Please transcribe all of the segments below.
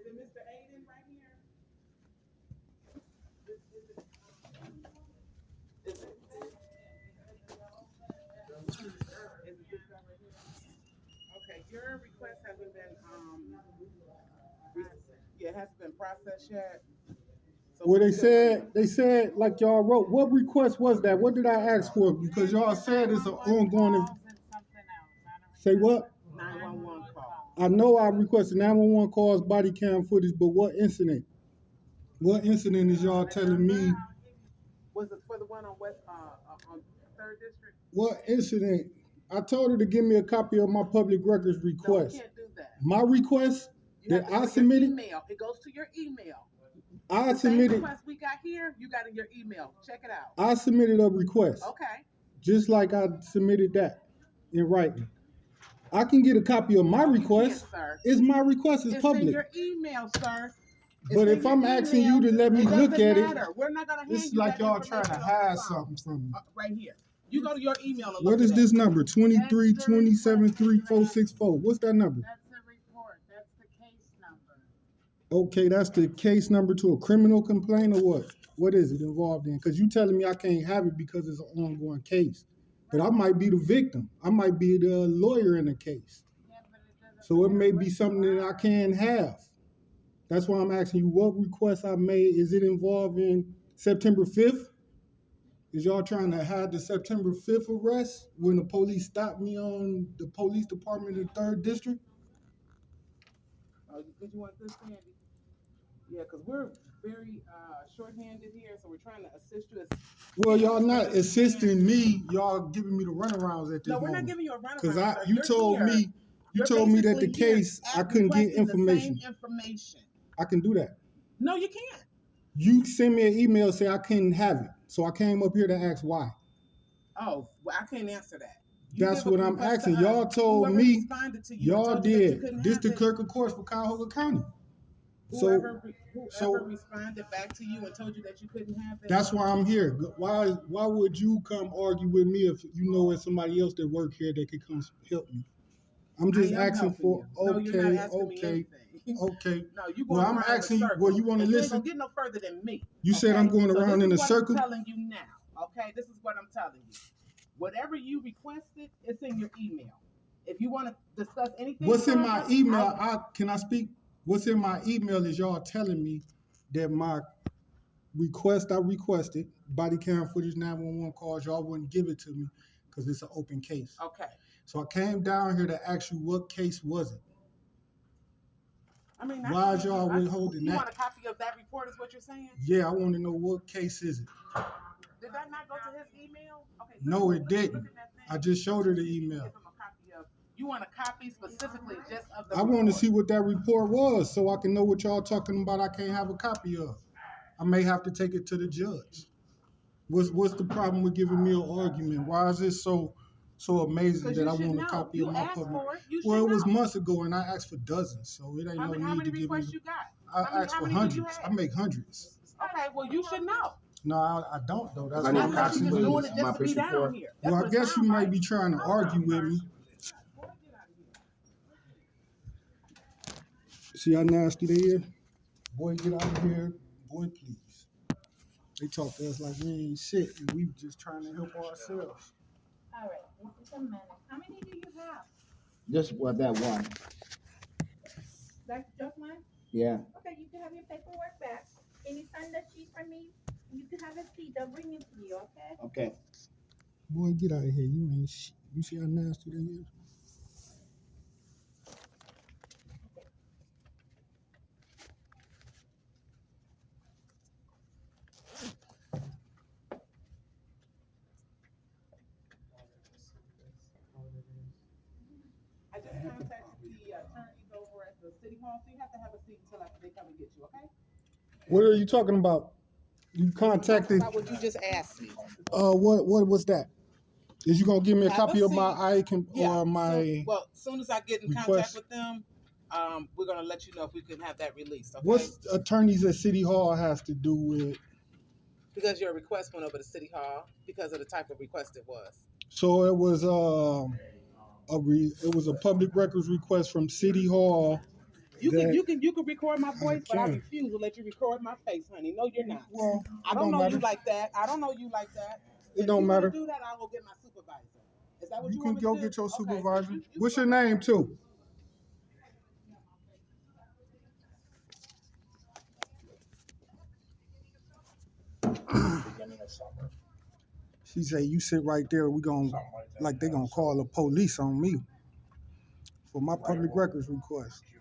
Is it Mr. Aiden right here? Is it this guy right here? Okay, your request hasn't been yeah, it hasn't been processed yet. So Well, we're still waiting. they said, like y'all wrote, what request was that? What did I ask for? Because y'all said it's an ongoing. Say what? 911 call. I know I requested 911 calls, body cam footage, but what incident? What incident is y'all telling me? Was it for the one on West on Third District? What incident? I told her to give me a copy of my public records No, we request. can't do that. My request You that have to I go to your submitted. email. It goes to your email. I The same submitted. request we got here, you got in your email. Check it out. I submitted a request. Okay. Just like I submitted that in writing. I can get a copy of my No, request. You can't, sir. It's my request. It's public. In your email, sir. But if I'm asking you to let me look at it, we're not gonna hand it's you like that y'all trying to information hide something from me. right here. You go to your email and What look is at this it. number? 23-27-3464. What's that number? That's the report. That's the case number. Okay, that's the case number to a criminal complaint or what? What is it involved in? Because you telling me I can't have it because it's an ongoing case. But I might be the victim. I might be the lawyer in the case. Yeah, but it doesn't So it matter may what be you something that I are. can have. That's why I'm asking you what request I made. Is it involving September 5th? Is y'all trying to hide the September 5th arrest when the police stopped me on the police department in 3rd District? Oh, did you want this, Sandy? Yeah, because we're very short-handed here, so we're trying to assist you. Well, y'all not assisting me. Y'all giving me the runarounds at this No, we're moment. not giving you a runaround. Because You told me that the case I couldn't get information. I can do that. No, you can't. You send me an email say I couldn't have it, so I came up here to ask why. Oh, well, I can't answer that. That's what I'm asking. Y'all told me. Y'all did. This the clerk of courts for Cuyahoga County. Whoever responded back to you and told you that you couldn't have it. That's why I'm here. Why would you come argue with me if you know it's somebody else that work here that could come help me? I'm just asking for okay. No, you going well, I'm asking you. Well, you want to listen? You ain't gonna get no further than me. You said I'm going around in a circle. I'm telling you now. Okay, this is what I'm telling you. Whatever you requested, it's in your email. If you want to discuss anything, what's in my email? Can I speak? What's in my email is y'all telling me that my request I requested, body cam footage, 911 calls, y'all wouldn't give it to me because it's an open case. Okay. So I came down here to ask you what case was it? I mean, why is y'all withholding that? You want a copy of that report is what you're saying? Yeah, I want to know what case is it. Did that not go to his email? Okay. No, it didn't. I just showed her the email. You want a copy specifically just of the report? I want to see what that report was so I can know what y'all talking about I can't have a copy of. I may have to take it to the judge. What's the problem with giving me an argument? Why is it so amazing that I want a copy of my public? Well, it was months ago and I asked for dozens, so it ain't no need to give me. How many requests you got? I asked for hundreds. I make hundreds. Okay, well you should know. No, I don't though. That's what I'm asking you. Doing it just to be down here. Well, I guess you might be trying to argue with me. See how nasty they is? Boy, get out of here. Boy, please. They talk to us like we ain't shit and we just trying to help ourselves. All right, this is a minute. How many do you have? Just that one. That's just one? Yeah. Okay, you can have your paperwork back. Can you sign the sheet for me? You can have a seat. They'll bring it to you, okay? Okay. Boy, get out of here. You ain't shit. You see how nasty they is? I just contacted the attorneys over at the city hall, so you have to have a seat until after they come and get you, okay? What are you talking about? You contacted. About what you just asked me. What was that? Is you gonna give me a copy of my or my? Well, as soon as I get in contact with them, we're gonna let you know if we can have that released. Okay? What's attorneys at City Hall has to do with? Because your request went over to City Hall because of the type of request it was. So it was it was a public records request from City Hall You That can record my I voice, but I can. refuse to let you record my face, honey. No, you're not. Well, I it don't don't know you matter. like that. I don't know you like that. It If don't you want matter. to do that, I'll go get my supervisor. Is that what You you can want me go to do? get your Okay. supervisor. You What's go your right name now. too? Beginning of summer, She say you sit right there. We gonna something like that. like they yeah. gonna So, call the police on me for my right, public well, records request. June,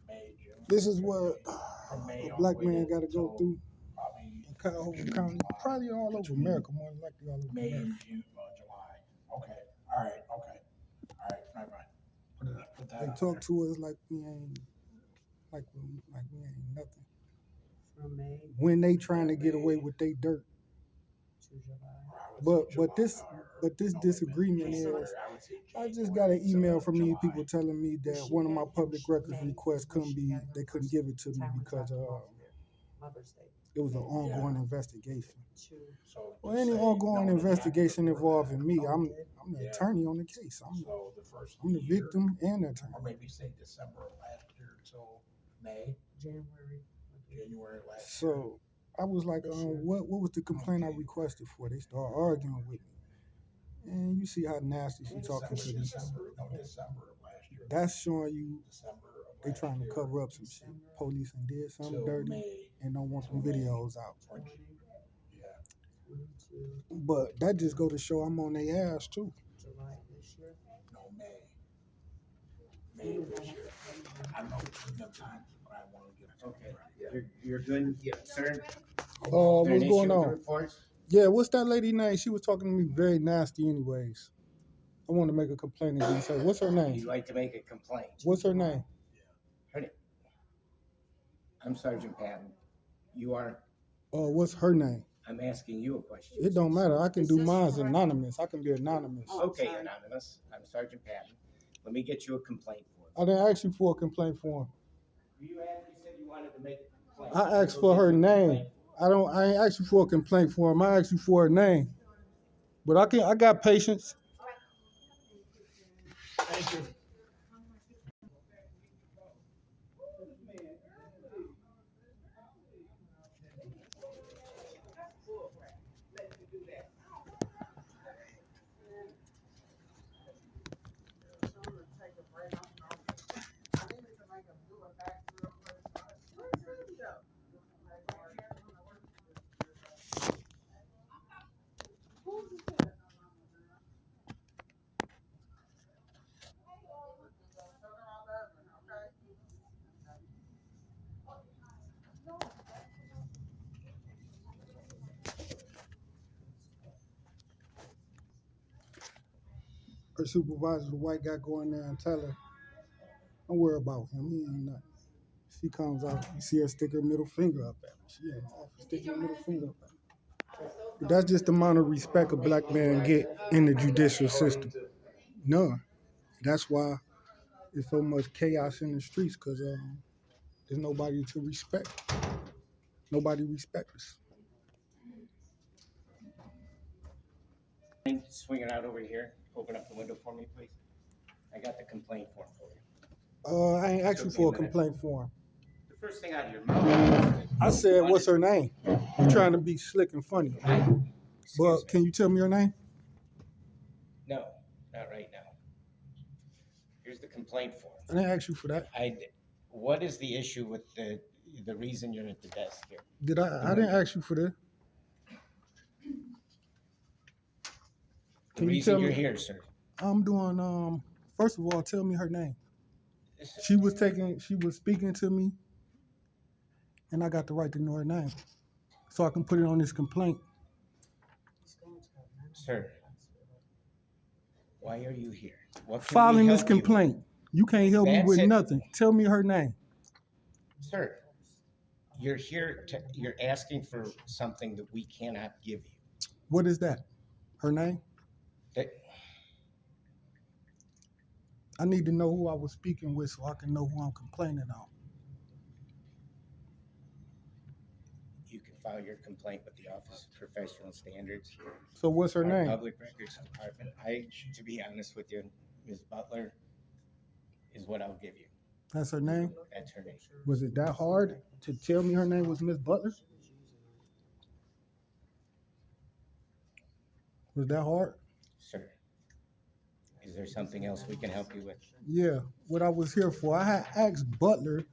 May, June. This is what From May a all black the way man got to go till through probably in Cuyahoga June, County, July, probably all over between America, more than likely all over May America. and June, July. Okay. All right. Okay. All right. Bye bye. Put that They out talk there. to us like we ain't like we ain't nothing. From May When they trying to get away with they dirt. to July. Or I would say But July, this no, wait a minute. disagreement is January, I would say I just January, got an email so from these July. people telling me that one of my public records requests couldn't be they couldn't give it to me because Mother's Day. it was an May ongoing investigation. to So Well, just any say ongoing no, investigation before involving that. me, Oh, I'm you did? the Yeah. attorney on the case. So the first I'm the year, victim and the attorney. or maybe say December of last year till May, January. January last year. So I was like, what was the complaint I requested for? They start arguing with me. And you see how nasty she talking to this. December of last year. That's showing you December of they last trying to year cover up some shit. Police and did something till dirty May. and don't want them videos out. 20, yeah. 22 But that just go to show I'm on their ass too. July this year. No, May. May of this year. I don't know enough time, but I want to get it. Okay, you're good, yeah, sir? What's There an issue going with the on? reports? Yeah, what's that lady name? She was talking to me very nasty anyways. I want to make a complaint against her. What's her You'd name? like to make a complaint? What's her name? I'm Sergeant Patton. You are? What's her name? I'm asking you a question. It don't matter. I can Is do this mine correct? anonymous. I can be anonymous. Oh, Okay, sorry. Anonymous. I'm Sergeant Patton. Let me get you a complaint form. I didn't ask you for a complaint form. You said you wanted to make a complaint. I asked for her name. I ain't asked you for a complaint form. I asked you for her name. But I got patience. Thank you. Her supervisor, the white guy, go in there and tell her, don't worry about him. He ain't nothing. She comes out, you see her stick her middle finger up at me. She in the office sticking her middle finger up at me. But that's just the amount of respect a black man get in the judicial system. None. That's why there's so much chaos in the streets, because there's nobody to respect. Nobody respects us. Swing it out over here. Open up the window for me, please. I got the complaint form for you. I ain't asked you for a complaint form. The first thing out of your mouth. I said, what's her name? You're trying to be slick and funny. But can you tell me her name? No, not right now. Here's the complaint form. I didn't ask you for that. What is the issue with the reason you're at the desk here? Did I? I didn't ask you for that. The reason you're here, sir. I'm doing. First of all, tell me her name. She was speaking to me, and I got the right to know her name, so I can put it on this complaint. Sir, why are you here? What can Filing we this help you with? complaint. You can't help me That's with it. nothing. Tell me her name. Sir, you're here you're asking for something that we cannot give you. What is that? Her name? That I need to know who I was speaking with so I can know who I'm complaining on. you can file your complaint with the Office of Professional Standards here. So what's her Our name? Public Records Department. To be honest with you, Ms. Butler, is what I'll give you. That's her name? That's her name. Was it that hard to tell me her name was Miss Butler? Was that hard? Sir, is there something else we can help you with? Yeah, what I was here for. I had asked Butler.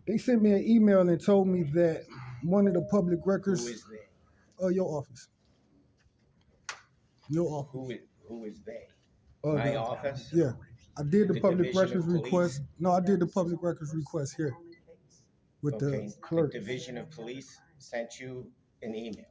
They sent me an email and told me that one of the public records. Who is they? Your office. Your office. Who is they? My My office? Yeah. I did the The public Division of records Police? request. No, I did the public records request here with Okay, the clerk. the Division of Police sent you an email.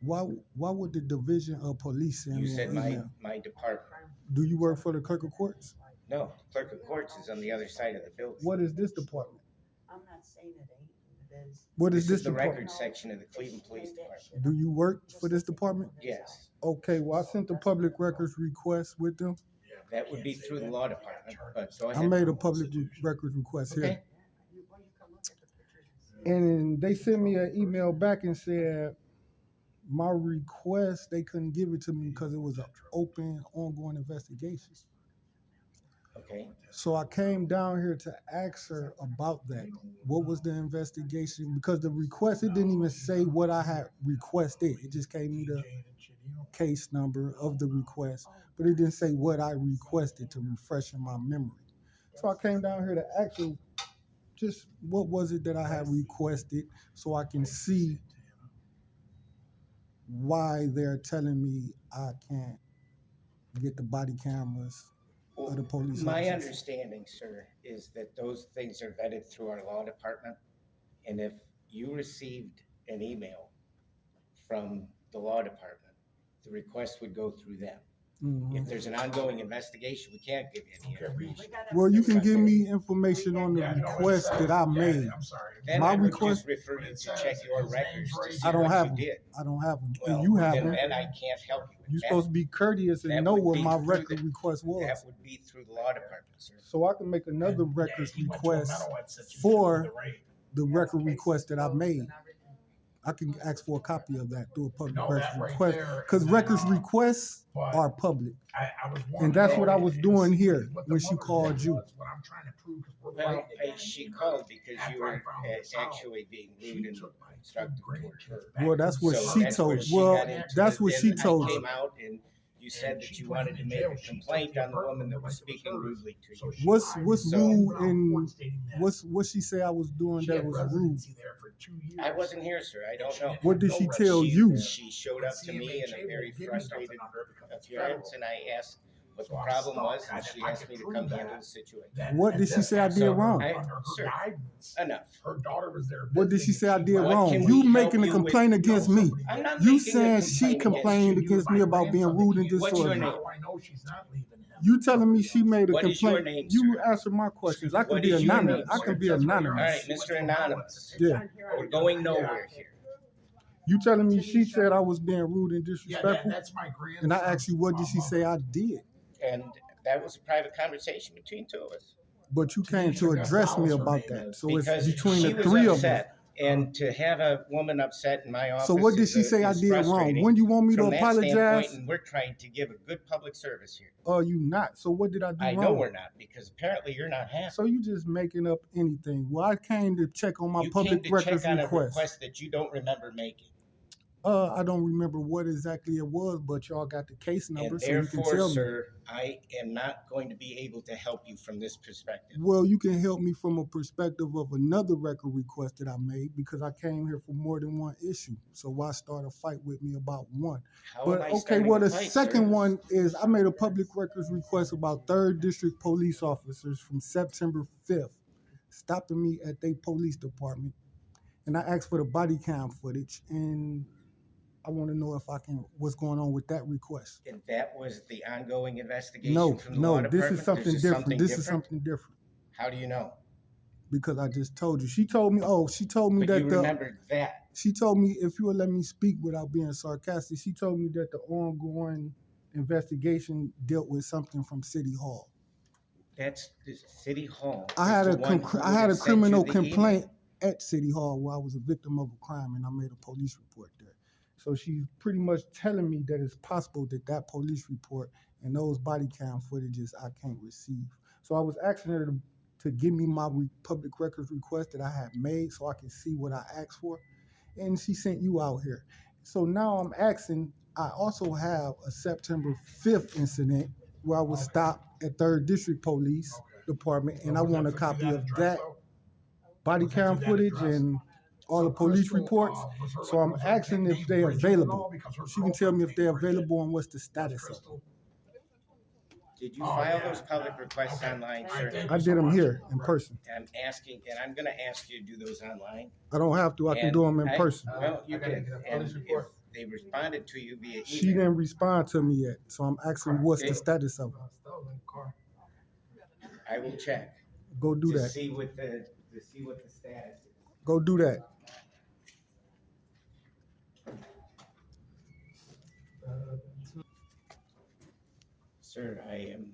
Why would the Division of Police send You me said an email? my department. Do you work for the clerk of courts? No, clerk of courts is on the other side of the building. What is this department? I'm not saying it ain't, it is. What is This this is the department? record section of the Cleveland Police Department. Do you work for this department? Yes, Okay, well, I sent the public records request with them. that would be through the law department, but go I ahead. made a public records request here. Okay, And they sent me an email back and said my request, they couldn't give it to me because it was an open, ongoing investigation. okay. So I came down here to ask her about that. What was the investigation? Because the request, it didn't even say what I had requested. It just gave me the case number of the request, but it didn't say what I requested to refresh in my memory. So I came down here to ask her just what was it that I had requested so I can see why they're telling me I can't get the body cameras of the police My officers. understanding, sir, is that those things are vetted through our law department. And if you received an email from the law department, the request would go through them. Mhm. If there's an ongoing investigation, we can't give you any information. Well, you can give me information on the request that I made. I'm sorry. Then My I would request- just refer you to check your records to see I don't what have you them. did. I don't have them. Well, And you have then, them. then I can't help you with You're that. supposed to be courteous and That know would what be my through record the- request was. That would be through the law department, sir. So I can make another records He went to a request mental institution for with the rape. the record request that I made. I can ask for a copy of that through a public No, records that right request. there, Because and then, records requests but are public. I was And that's what I wondering was doing is here what the when she mother called did you. was what I'm trying to prove, 'cause we're Well, fighting she against called because after you I were found this out. actually being She rude and took my two obstructive towards her. grandkids back Well, to that's the what cell. she that's told- where she well, got into that's it. what Then she I told came you. out and you said And that she you put wanted me to in make jail. a She complaint took on the the woman that apartment was like it was speaking hers. rudely to So you. she What's lied. what's So rude I'm in court stating that what she say I was doing she that had was rude? residency there for 2 years. I wasn't here, sir. I don't know. What did she tell you? She showed up to me in a very frustrated appearance, and I asked what the So I'm problem stuck. was, and I- she I asked can me to prove come that. handle the situation. What did she say I did So, wrong? I- Under her sir, guidance, Enough. her daughter was there. What did she say I did What wrong? can You we making a help you with? complaint against me. I'm not You making a saying she complaint complained against me about being rude and What's your disorderly. name? How do I know she's not leaving him? You telling me she made a What is your complaint? name, You sir? answer my questions. I can What be is your anonymous. name, I sir? can be All anonymous. right, Mr. Anonymous. Yeah. We're going nowhere here. You telling me she said I was being rude and Yeah, disrespectful? that's my grandson. And I asked you, what did she say I did? And that was a private conversation between two of us. But you came to address me about that. So it's Because between she the was three of us. upset. And to have a woman upset in my office. So what did she is say I is did wrong? frustrating When you want me to from that standpoint, apologize? and we're trying to give a good public service here. Or you not? So what did I do I wrong? know we're not, because apparently you're not happy. So you just making up anything. Well, I came to check on my You public came to records check on a request. request that you don't remember making. I don't remember what exactly it was, but y'all got the case number, And so you can therefore, tell me. sir, I am not going to be able to help you from this perspective. Well, you can help me from a perspective of another record request that I made because I came here for more than one issue. So why start a fight with me about one? How But am I okay, starting well, a the fight, second sir? one is I made a public records request about 3rd District police officers from September 5th stopping me at their police department. And I asked for the body cam footage, and I want to know if I can, what's going on with that request. And that was the ongoing investigation No, from the law no, department? this is something different. This is something different How do you know? because I just told you. She told me, she told me But that you the, remembered that. she told me, if you would let me speak without being sarcastic, she told me that the ongoing investigation dealt with something from City Hall. That's the City Hall. I is had the a one who I had would a have sent you criminal the email. complaint at City Hall where I was a victim of a crime and I made a police report there. So she's pretty much telling me that it's possible that that police report and those body cam footages I can't receive. So I was asking her to give me my public records request that I had made so I can see what I asked for. And she sent you out here. So now I'm asking, I also have a September 5th incident where I was stopped at 3rd District Police Department, and I want a copy of that body cam footage and all the police reports. So I'm asking if they're available. She can tell me if they're available and what's the status of them. Did you file those public requests online, sir? I did them here in person. I'm asking, and I'm gonna ask you to do those online. I don't have to. I can do them in person. Well, you did, and if they responded to you via She email, didn't respond to me yet, so I'm asking what's the status of them. I will check Go do to that. see what the status is. Go do that. Sir, I am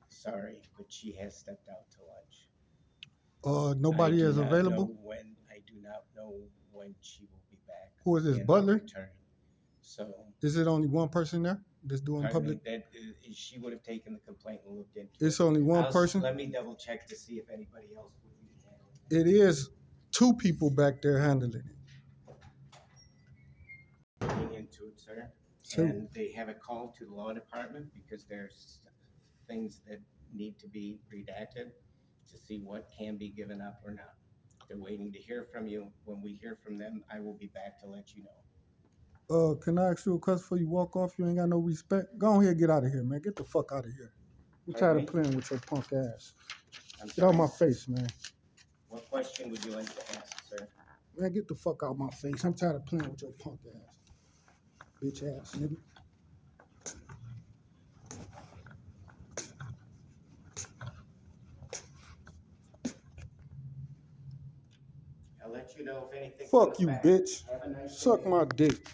sorry, but she has stepped out to lunch. Nobody I do is not available. know I do not know when she will be back. Who is this, and Butler? returning. So, Is it only one person there that's doing pardon me, public? that she would have taken the complaint and looked into It's it. only one person. Let me double check to see if anybody else would be handling It is 2 people back there handling it. looking into it, sir. So- And they have a call to the law department because there's things that need to be redacted to see what can be given up or not. They're waiting to hear from you. When we hear from them, I will be back to let you know. Can I ask you a question before you walk off? You ain't got no respect. Go ahead, get out of here, man. Get the fuck out of here. I'm tired of playing with your punk ass. I'm Get out sorry. my face, man. What question would you like to ask, sir? Man, get the fuck out my face. I'm tired of playing with your punk ass. Bitch ass nigga. I'll let you know if anything. Fuck comes you, back. bitch. Have a nice Suck day. my dick.